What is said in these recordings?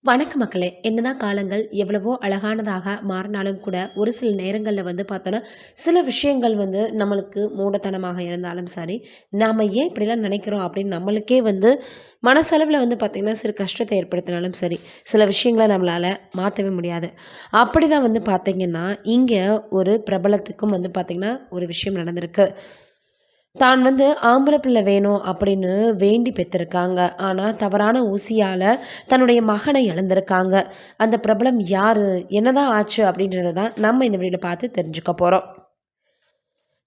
வணக்க மக்களே! என்னதான் காலங்கள் எவ்வளவோ அழகானதாக மாறினாலும் கூட, ஒரு சில நேரங்கள்ல பார்த்தோன்னா, சில விஷயங்கள் நம்மளுக்கு மூடத்தனமாக இருந்தாலும் சரி, நாம ஏன் இப்படிலாம் நினைக்கிறோம் அப்படின்னு நம்மளுக்கே மனசளவுல பார்த்தீங்கன்னா, சிறு கஷ்டத்தை ஏற்படுத்தினாலும் சரி, சில விஷயங்கள நம்மளால மாத்தவே முடியாது. அப்படிதான் பார்த்தீங்கன்னா, இங்க ஒரு பிரபலத்துக்கும் பார்த்தீங்கன்னா, ஒரு விஷயம் நடந்திருக்கு. தான் ஆம்பள பிள்ளை வேணும் அப்படின்னு வேண்டி பெத்திருக்காங்க. ஆனா, தவறான ஊசியால தன்னுடைய மகனை இழந்திருக்காங்க. அந்த பிரபலம் யாரு? என்னதான் ஆச்சு? அப்படின்றத தான் நம்ம இந்த வீடியோல பார்த்து தெரிஞ்சுக்க போறோம்.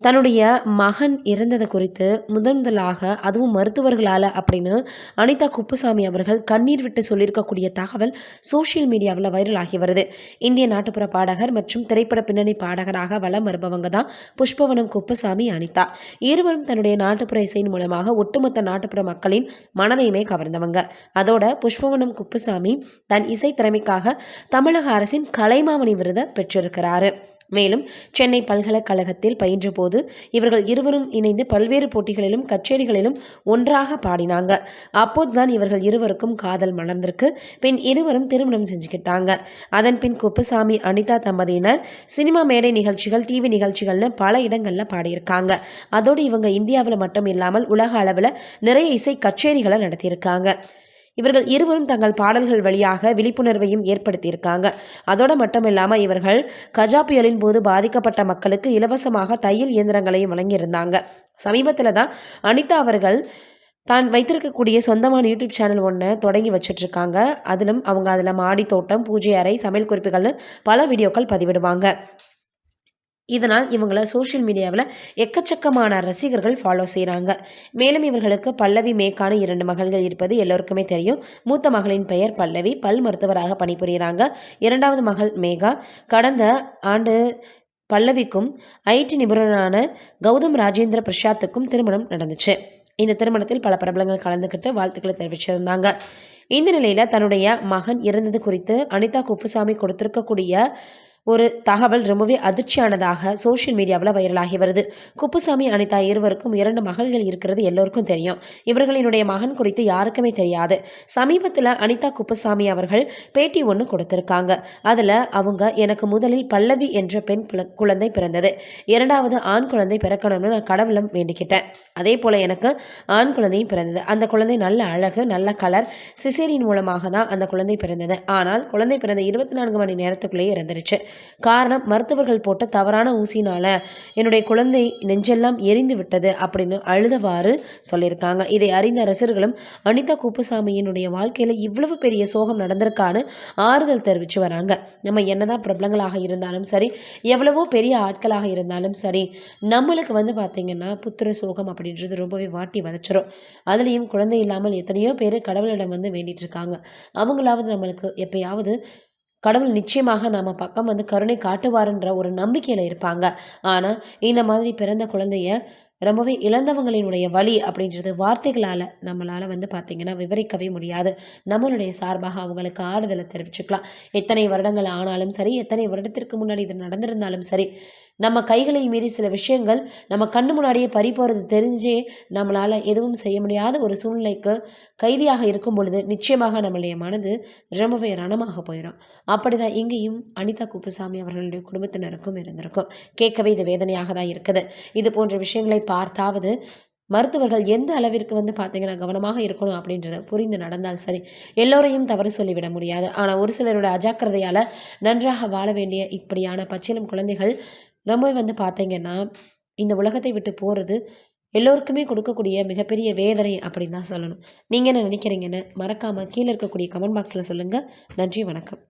தன்னுடைய மகன் இறந்தது குறித்து முதலாக அதுவும் மருத்துவர்களால அப்படின்னு அனிதா குப்புசாமி அவர்கள் கண்ணீர் விட்டு சொல்லியிருக்கக்கூடிய தகவல் சோசியல் மீடியாவில் வைரல் ஆகி வருது. இந்திய நாட்டுப்புற பாடகர் மற்றும் திரைப்பட பின்னணி பாடகராக வலம் வருபவங்க தான் புஷ்பவனம் குப்புசாமி, அனிதா. இருவரும் தன்னுடைய நாட்டுப்புற இசையின் மூலமாக ஒட்டுமொத்த நாட்டுப்புற மக்களின் மனதையுமே கவர்ந்தவங்க. அதோட புஷ்பவனம் குப்புசாமி தன் இசை திறமைக்காக தமிழக அரசின் கலைமாமணி விருதை பெற்றிருக்கிறாரு. மேலும் சென்னை பல்கலைக்கழகத்தில் பயின்றபோது இவர்கள் இருவரும் இணைந்து பல்வேறு போட்டிகளிலும் கச்சேரிகளிலும் ஒன்றாக பாடினாங்க. அப்போதுதான் இவர்கள் இருவருக்கும் காதல் மலர்ந்திருக்கு. பின் இருவரும் திருமணம் செஞ்சுக்கிட்டாங்க. அதன் பின் குப்புசாமி, அனிதா தம்பதியினர் சினிமா மேடை நிகழ்ச்சிகள், டிவி நிகழ்ச்சிகள்னு பல இடங்கள்ல பாடியிருக்காங்க. அதோடு இவங்க இந்தியாவில் மட்டும் இல்லாமல் உலக அளவில் நிறைய இசை கச்சேரிகளை நடத்தியிருக்காங்க. இவர்கள் இருவரும் தங்கள் பாடல்கள் வழியாக விழிப்புணர்வையும் ஏற்படுத்தியிருக்காங்க. அதோடு மட்டும் இல்லாமல் இவர்கள் கஜா புயலின் போது பாதிக்கப்பட்ட மக்களுக்கு இலவசமாக தையல் இயந்திரங்களையும் வழங்கியிருந்தாங்க. சமீபத்தில் தான் அனிதா அவர்கள் தான் வைத்திருக்கக்கூடிய சொந்தமான யூடியூப் சேனல் ஒன்று தொடங்கி வச்சிட்ருக்காங்க. அதில் மாடி தோட்டம், பூஜை அறை, சமையல் குறிப்புகள்னு பல வீடியோக்கள் பதிவிடுவாங்க. இதனால் இவங்கள சோஷியல் மீடியாவில் எக்கச்சக்கமான ரசிகர்கள் ஃபாலோ செய்கிறாங்க. மேலும் இவர்களுக்கு பல்லவி, மேக்கான 2 மகள்கள் இருப்பது எல்லோருக்குமே தெரியும். மூத்த மகளின் பெயர் பல்லவி, பல் மருத்துவராக பணிபுரிகிறாங்க. 2வது மகள் மேகா. கடந்த ஆண்டு பல்லவிக்கும் ஐடி நிபுணரான கௌதம் ராஜேந்திர பிரசாத்துக்கும் திருமணம் நடந்துச்சு. இந்த திருமணத்தில் பல பிரபலங்கள் கலந்துக்கிட்டு வாழ்த்துக்களை தெரிவிச்சிருந்தாங்க. இந்த நிலையில் தன்னுடைய மகன் இறந்தது குறித்து அனிதா குப்புசாமி கொடுத்திருக்கக்கூடிய ஒரு தகவல் ரொம்பவே அதிர்ச்சியானதாக சோஷியல் மீடியாவில் வைரலாகி வருது. குப்புசாமி, அனிதா இருவருக்கும் 2 மகள்கள் இருக்கிறது எல்லோருக்கும் தெரியும். இவர்களினுடைய மகன் குறித்து யாருக்குமே தெரியாது. சமீபத்தில் அனிதா குப்புசாமி அவர்கள் பேட்டி ஒன்று கொடுத்திருக்காங்க. அதில் அவங்க, எனக்கு முதலில் பல்லவி என்ற பெண் குழந்தை பிறந்தது. 2வது ஆண் குழந்தை பிறக்கணும்னு நான் கடவுளம் வேண்டிக்கிட்டேன். அதே போல் எனக்கு ஆண் குழந்தையும் பிறந்தது. அந்த குழந்தை நல்ல அழகு, நல்ல கலர். சிசேரியின் மூலமாக தான் அந்த குழந்தை பிறந்தது. ஆனால் குழந்தை பிறந்த 24 மணி நேரத்துக்குள்ளேயே இறந்துருச்சு. காரணம், மருத்துவர்கள் போட்ட தவறான ஊசினால என்னுடைய குழந்தை நெஞ்செல்லாம் எரிந்து விட்டது அப்படின்னு அழுதவாறு சொல்லியிருக்காங்க. இதை அறிந்த ரசிகர்களும் அனிதா குப்புசாமியினுடைய வாழ்க்கையில் இவ்வளவு பெரிய சோகம் நடந்திருக்கான்னு ஆறுதல் தெரிவித்து வராங்க. நம்ம என்னதான் பிரபலங்களாக இருந்தாலும் சரி, எவ்வளவோ பெரிய ஆட்களாக இருந்தாலும் சரி, நம்மளுக்கு பார்த்தீங்கன்னா புத்திர சோகம் அப்படின்றது ரொம்பவே வாட்டி வதச்சிரும். அதுலேயும் குழந்தை இல்லாமல் எத்தனையோ பேர் கடவுளிடம் வேண்டிட்டு இருக்காங்க. அவங்களாவது நம்மளுக்கு எப்பயாவது கடவுள் நிச்சயமாக நம்ம பக்கம் கருணை காட்டுவாருன்ற ஒரு நம்பிக்கையில் இருப்பாங்க. ஆனால் இந்த மாதிரி பிறந்த குழந்தைய ரொம்பவே இழந்தவங்களினுடைய வலி அப்படின்றது வார்த்தைகளால் நம்மளால் பார்த்திங்கன்னா விவரிக்கவே முடியாது. நம்மளுடைய சார்பாக அவங்களுக்கு ஆறுதலை தெரிவிச்சுக்கலாம். எத்தனை வருடங்கள் ஆனாலும் சரி, எத்தனை வருடத்திற்கு முன்னாடி இது நடந்திருந்தாலும் சரி, நம்ம கைகளில் மீறி சில விஷயங்கள் நம்ம கண்ணு முன்னாடியே பறிப்போகிறது தெரிஞ்சே நம்மளால் எதுவும் செய்ய முடியாத ஒரு சூழ்நிலைக்கு கைதியாக இருக்கும் பொழுது நிச்சயமாக நம்மளுடைய மனது ரொம்பவே ரணமாக போயிடும். அப்படிதான் இங்கேயும் அனிதா குப்புசாமி அவர்களுடைய குடும்பத்தினருக்கும் இருந்திருக்கும். கேட்கவே இது வேதனையாக தான் இருக்குது. இது போன்ற விஷயங்களை பார்த்தாவது மருத்துவர்கள் எந்த அளவிற்கு பார்த்தீங்கன்னா கவனமாக இருக்கணும் அப்படின்றத புரிந்து நடந்தால் சரி. எல்லோரையும் தவறு சொல்லிவிட முடியாது. ஆனால் ஒரு சிலரோட அஜாக்கிரதையால் நன்றாக வாழ வேண்டிய இப்படியான பச்சிளம் குழந்தைகள் ரொம்பவே பார்த்தீங்கன்னா இந்த உலகத்தை விட்டு போகிறது எல்லோருக்குமே கொடுக்கக்கூடிய மிகப்பெரிய வேதனை அப்படின்னு தான் சொல்லணும். நீங்கள் என்ன நினைக்கிறீங்கன்னு மறக்காமல் கீழே இருக்கக்கூடிய கமெண்ட் பாக்ஸில் சொல்லுங்கள். நன்றி, வணக்கம்.